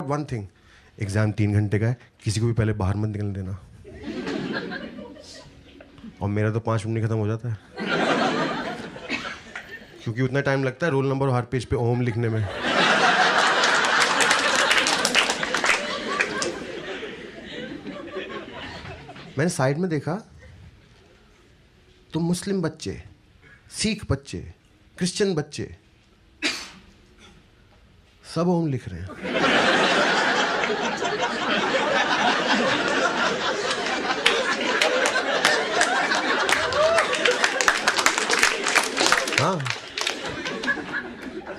One thing, exam 3 घंटे का है, किसी को भी पहले बाहर मत निकलने देना। और मेरा तो 5 मिनट में खत्म हो जाता है, क्योंकि उतना टाइम लगता है रोल नंबर और हर पेज पे ओम लिखने में। मैंने साइड में देखा तो मुस्लिम बच्चे, सिख बच्चे, क्रिश्चियन बच्चे सब ओम लिख रहे हैं। हाँ,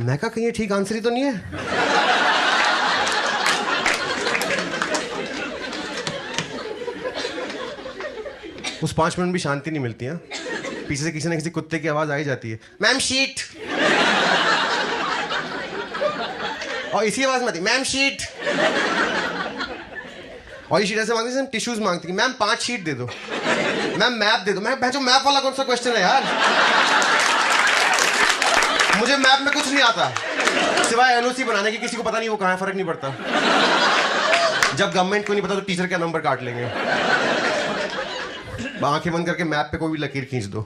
मैं कहा कहीं ये ठीक आंसर ही तो नहीं है। उस 5 मिनट भी शांति नहीं मिलती है। पीछे से किसी न किसी कुत्ते की आवाज आ ही जाती है, मैम शीट। और इसी आवाज में आती, मैम शीट। और ये शीट ऐसे मांगती है, टिश्यूज मांगती है, मैम 5 शीट दे दो, मैम मैप दे दो। मैं भैंचो मैप वाला कौन सा क्वेश्चन है यार? मुझे मैप में कुछ नहीं आता सिवाय एलओसी बनाने की। किसी को पता नहीं वो कहाँ है, फर्क नहीं पड़ता। जब गवर्नमेंट को नहीं पता तो टीचर का नंबर काट लेंगे। आंखें बंद करके मैप पे कोई भी लकीर खींच दो।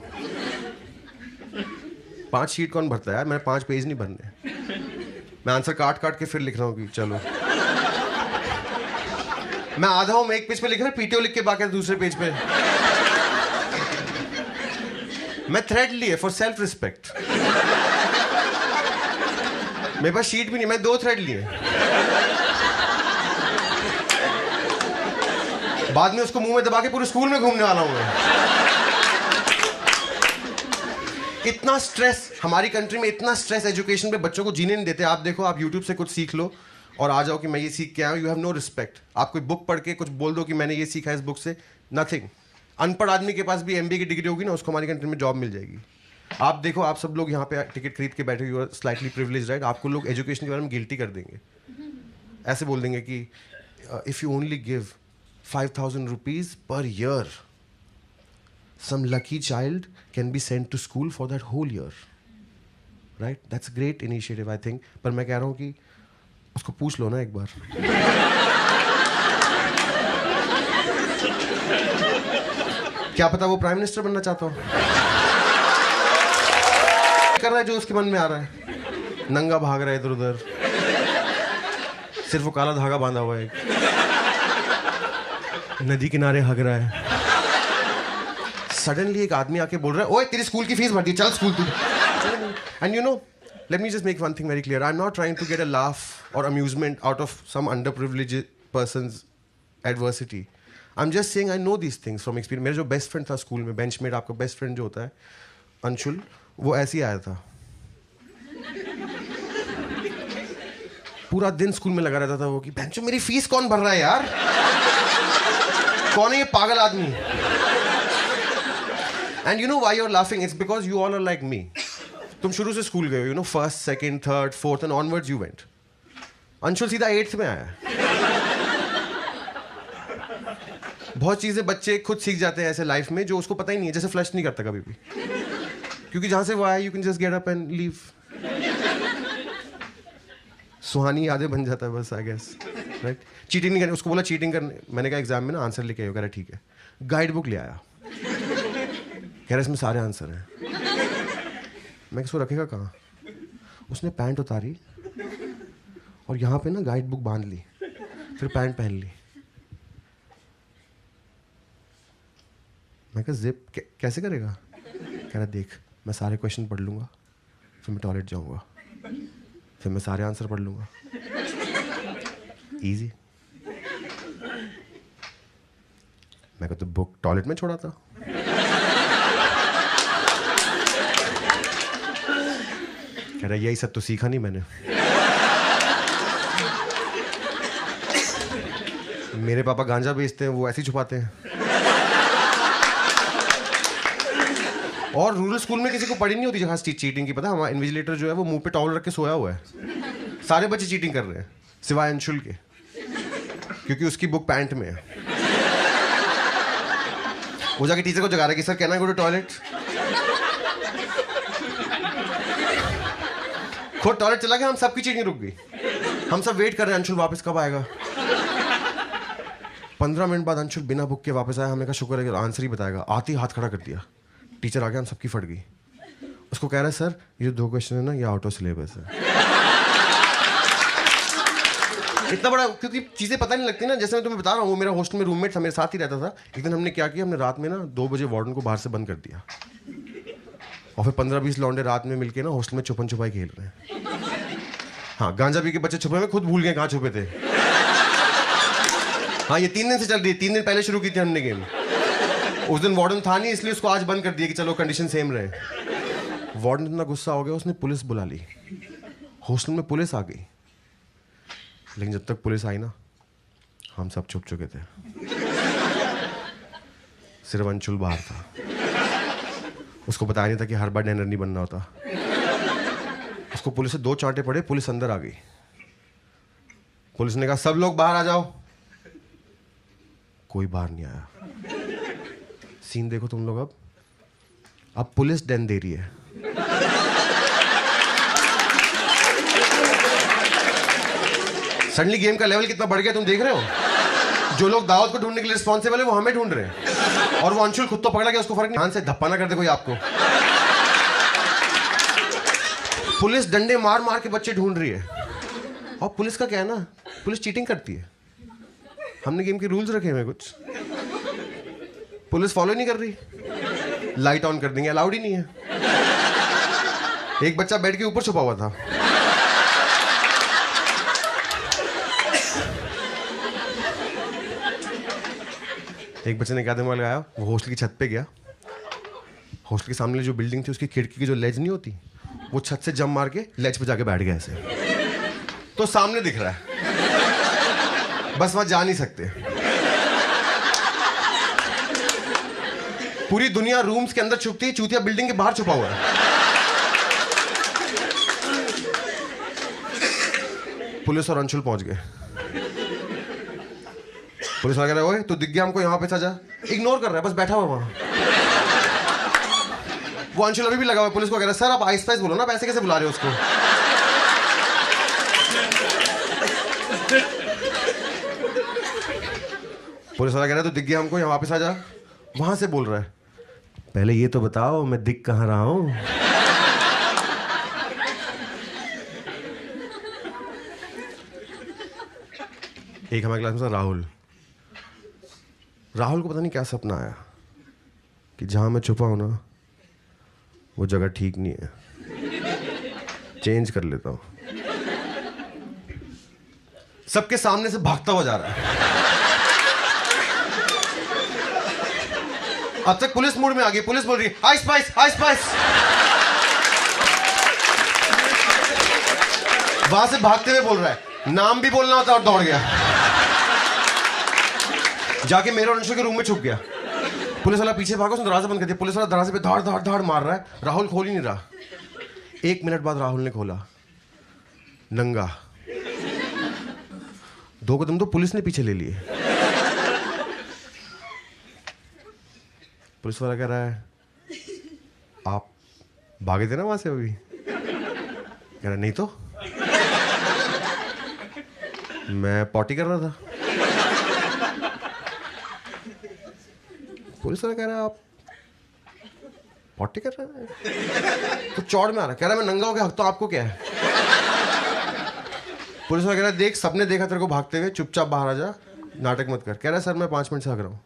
5 शीट कौन भरता है यार? मैंने 5 पेज नहीं भरने। मैं आंसर काट काट के फिर लिख रहा हूँ कि चलो। मैं आधा हूँ, मैं एक पेज पे लिख रहा हूँ, पीटीओ लिख के बाकी दूसरे पेज पे। मैं थ्रेड लिए फॉर सेल्फ रिस्पेक्ट। मेरे पास शीट भी नहीं, मैं 2 थ्रेड लिए। बाद में उसको मुंह में दबा के पूरे स्कूल में घूमने वाला हूं मैं। इतना स्ट्रेस हमारी कंट्री में, इतना स्ट्रेस एजुकेशन पे बच्चों को जीने नहीं देते। आप देखो, आप यूट्यूब से कुछ सीख लो और आ जाओ कि मैं ये सीख के आया हूं। You have no respect. आप कोई बुक पढ़ के कुछ बोल दो कि मैंने ये सीखा इस बुक से, नथिंग। अनपढ़ आदमी के पास भी एमबीए की डिग्री होगी ना, उसको हमारी कंट्री में जॉब मिल जाएगी। आप देखो, आप सब लोग यहाँ पे टिकट खरीद के बैठे, you are slightly privileged, right? आपको लोग एजुकेशन के बारे में गिल्टी कर देंगे। ऐसे बोल देंगे कि if you only give 5,000 rupees per year, some lucky child can be sent to school for that whole year, right? That's a great initiative, I think. पर मैं कह रहा हूँ कि उसको पूछ लो ना एक बार। क्या पता वो प्राइम मिनिस्टर बनना चाहता हो। कर रहा है जो उसके मन में आ रहा है, नंगा भाग रहा है इधर उधर, सिर्फ वो काला धागा बांधा हुआ है, नदी किनारे हग रहा है। सडनली एक आदमी आके बोल रहा है, ओए तेरी स्कूल की फीस भर दी, चल स्कूल तू। And you know, let me just make one thing very clear. I am not trying to get a laugh or amusement out of some underprivileged persons adversity. I am just saying I know these things from experience. मेरा जो best friend था school में, benchmate, आपका best friend जो होता है अंशुल, वो ऐसे ही आया था। पूरा दिन स्कूल में लगा रहता था वो कि बेंचो मेरी फीस कौन भर रहा है यार, कौन है ये पागल आदमी? And you know why you are laughing? It's because you all are like me. तुम शुरू से स्कूल गए हो, you know, 1st, 2nd, 3rd, 4th and onwards you went. Anshul सीधा 8th में आया। बहुत चीजें बच्चे खुद सीख जाते हैं ऐसे लाइफ में जो उसको पता ही नहीं है, जैसे फ्लश नहीं करता कभी भी, क्योंकि जहां से वो आया you can just get up and leave. सुहानी यादें बन जाता है बस, आई गेस, राइट? चीटिंग नहीं करनी। उसको बोला चीटिंग करने, मैंने कहा एग्जाम में ना आंसर लेके आयो। कह रहा ठीक है। गाइड बुक ले आया, कह रहा इसमें सारे आंसर हैं। मैं इसको रखेगा कहाँ? उसने पैंट उतारी और यहाँ पे ना गाइड बुक बांध ली, फिर पैंट पहन ली। मैं कहा जिप कैसे करेगा? कह रहा देख, मैं सारे क्वेश्चन पढ़ लूंगा, फिर मैं टॉयलेट जाऊंगा, फिर मैं सारे आंसर पढ़ लूंगा। इजी। मैं कहता बुक टॉयलेट में छोड़ा था। कह रहा यही सब तो सीखा नहीं मैंने। मेरे पापा गांजा बेचते हैं, वो ऐसे ही छुपाते हैं। और रूरल स्कूल में किसी को पड़ी नहीं होती जहाँ चीटिंग की। पता है, हमारा इन्विजिलेटर जो है वो मुंह पे टॉवल रख के सोया हुआ है। सारे बच्चे चीटिंग कर रहे हैं सिवाय अंशुल के, क्योंकि उसकी बुक पैंट में है। वो जाके टीचर को जगा रहा है कि sir can I go to toilet. खुद टॉयलेट चला गया, हम सबकी चीटिंग रुक गई। हम सब वेट कर रहे हैं अंशुल वापस कब आएगा। 15 मिनट बाद अंशुल बिना बुक के वापस आया। हमने कहा शुक्र है कि आंसर ही बताएगा। आते ही हाथ खड़ा कर दिया। टीचर आ गया, हम सबकी फट गई। उसको कह रहा है सर ये 2 क्वेश्चन है ना, ये आउट ऑफ सिलेबस है। इतना बड़ा, क्योंकि चीजें पता नहीं लगती ना। जैसे मैं तुम्हें बता रहा हूँ, वो मेरा हॉस्टल में रूममेट था, मेरे साथ ही रहता था। एक दिन हमने क्या किया, हमने रात में ना 2 बजे वार्डन को बाहर से बंद कर दिया और फिर 15-20 लौंडे रात में मिलके ना हॉस्टल में छुपन छुपाई खेल रहे हैं। हाँ, गांजा पी के बच्चे छुपे हुए, खुद भूल गए कहाँ छुपे थे। हाँ, ये 3 दिन से चल रही है। 3 दिन पहले शुरू की थी हमने गेम। उस दिन वार्डन था नहीं, इसलिए उसको आज बंद कर दिया कि चलो कंडीशन सेम रहे। वार्डन इतना गुस्सा हो गया, उसने पुलिस बुला ली। हॉस्टल में पुलिस आ गई, लेकिन जब तक पुलिस आई ना, हम सब छुप चुके थे। सिर्फ अंशुल बाहर था। उसको बताया नहीं था कि हर बार डैनर नहीं बनना होता। उसको पुलिस से 2 चांटे पड़े, पुलिस अंदर आ गई। पुलिस ने कहा सब लोग बाहर आ जाओ। कोई बाहर नहीं आया। सीन देखो तुम लोग। अब पुलिस डैन दे रही है। सडनली गेम का लेवल कितना बढ़ गया तुम देख रहे हो। जो लोग दाऊद को ढूंढने के लिए रिस्पॉन्सिबल है वो हमें ढूंढ रहे हैं, और वो अंशुल खुद तो पकड़ा गया, उसको फर्क नहीं। ध्यान से धप्पा ना कर दे कोई आपको। पुलिस डंडे मार मार के बच्चे ढूंढ रही है। और पुलिस का क्या है ना, पुलिस चीटिंग करती है। हमने गेम के रूल्स रखे हुए कुछ, पुलिस फॉलो नहीं कर रही। लाइट ऑन कर देंगे, अलाउड ही नहीं है। एक बच्चा बेड के ऊपर छुपा हुआ था। एक बच्चे ने क्या दिमाग लगाया, वो हॉस्टल की छत पे गया। हॉस्टल के सामने जो बिल्डिंग थी उसकी खिड़की की जो लेज नहीं होती, वो छत से जंप मार के लेज पे जाके बैठ गया ऐसे। तो सामने दिख रहा है, बस वहां जा नहीं सकते। पूरी दुनिया रूम्स के अंदर छुपती है, चूतिया बिल्डिंग के बाहर छुपा हुआ है। पुलिस और अंशुल पहुंच गए। पुलिस वाला कह रहा है ओए तू दिख गया हमको, यहाँ पे जा। इग्नोर कर रहा है, बस बैठा हुआ वहां। वो अंशुल अभी भी लगा हुआ है। पुलिस को कह रहा है सर आप आइस पाइस बोलो ना, पैसे कैसे बुला रहे हो उसको। पुलिस वाला कह रहा है तू दिख गया हमको, यहाँ वापस आ जा। वहां से बोल रहा है पहले ये तो बताओ मैं दिख कहाँ रहा हूं। एक हमारे क्लास में था राहुल को पता नहीं क्या सपना आया कि जहां मैं छुपा हूं ना वो जगह ठीक नहीं है, चेंज कर लेता हूं। सबके सामने से भागता हुआ जा रहा है। अब तक पुलिस मूड में आ गई। पुलिस बोल रही है आइस पाइस आइस पाइस। वहां से भागते हुए बोल रहा है, नाम भी बोलना होता और दौड़ गया। जाके मेरे और अंशुल के रूम में छुप गया। पुलिस वाला पीछे भागा, उसने दरवाजा बंद कर दिया। पुलिस वाला दरवाजे पे धाड़ धाड़ धाड़ मार रहा है, राहुल खोल ही नहीं रहा। 1 मिनट बाद राहुल ने खोला, नंगा। 2 कदम तो पुलिस ने पीछे ले लिए। पुलिस वाला कह रहा है आप भागे थे ना वहां से अभी। कह रहा नहीं तो मैं पॉटी कर रहा था। पुलिस वाला कह रहा है आप पॉटी कर रहे हैं, तो चौड़ में आ रहा है। कह रहा है मैं नंगा हो गया, हक तो आपको क्या है। पुलिस वाला कह रहा है देख सबने देखा तेरे को भागते हुए, चुपचाप बाहर आ जा, नाटक मत कर। कह रहा है सर मैं 5 मिनट से भाग रहा हूँ।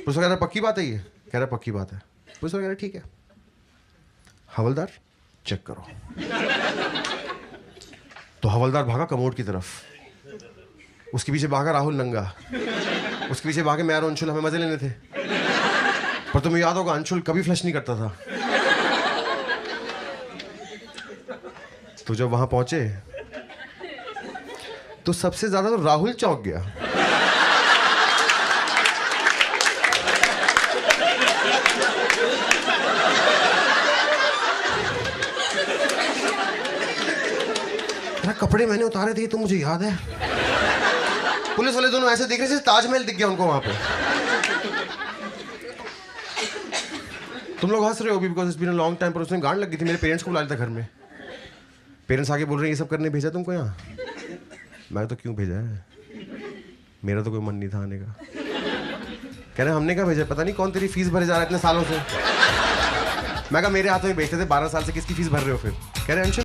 पुलिस वाला कह रहा है पक्की बात है ये। कह रहा है पक्की बात है। पुलिस वाला कह रहा है ठीक है हवलदार चेक करो। तो हवलदार भागा कमोड की तरफ, उसके पीछे भागा राहुल नंगा, उसके पीछे भागे मैं और अंशुल, हमें मजे लेने थे। पर तुम्हें याद होगा अंशुल कभी फ्लश नहीं करता था। तो जब वहां पहुंचे तो सबसे ज्यादा तो राहुल चौंक गया। कपड़े मैंने उतारे थे तो मुझे याद है। पुलिस वाले दोनों ऐसे दिख रहे थे ताजमहल दिख गया उनको वहां पे। तुम लोग हंस रहे हो भी because it's been a long time, पर उसने गांड लग गई थी। मेरे पेरेंट्स को बुला लिया था घर में। पेरेंट्स आके बोल रहे हैं ये सब करने भेजा तुमको यहाँ। मैं तो क्यों भेजा है, मेरा तो कोई मन नहीं था आने का। कह रहे हमने क्या भेजा, पता नहीं कौन तेरी फीस भरे जा रहा है इतने सालों से। मैं कहा मेरे हाथों में भेजते थे 12 साल से, किसकी फीस भर रहे हो फिर। कह रहे अंशुल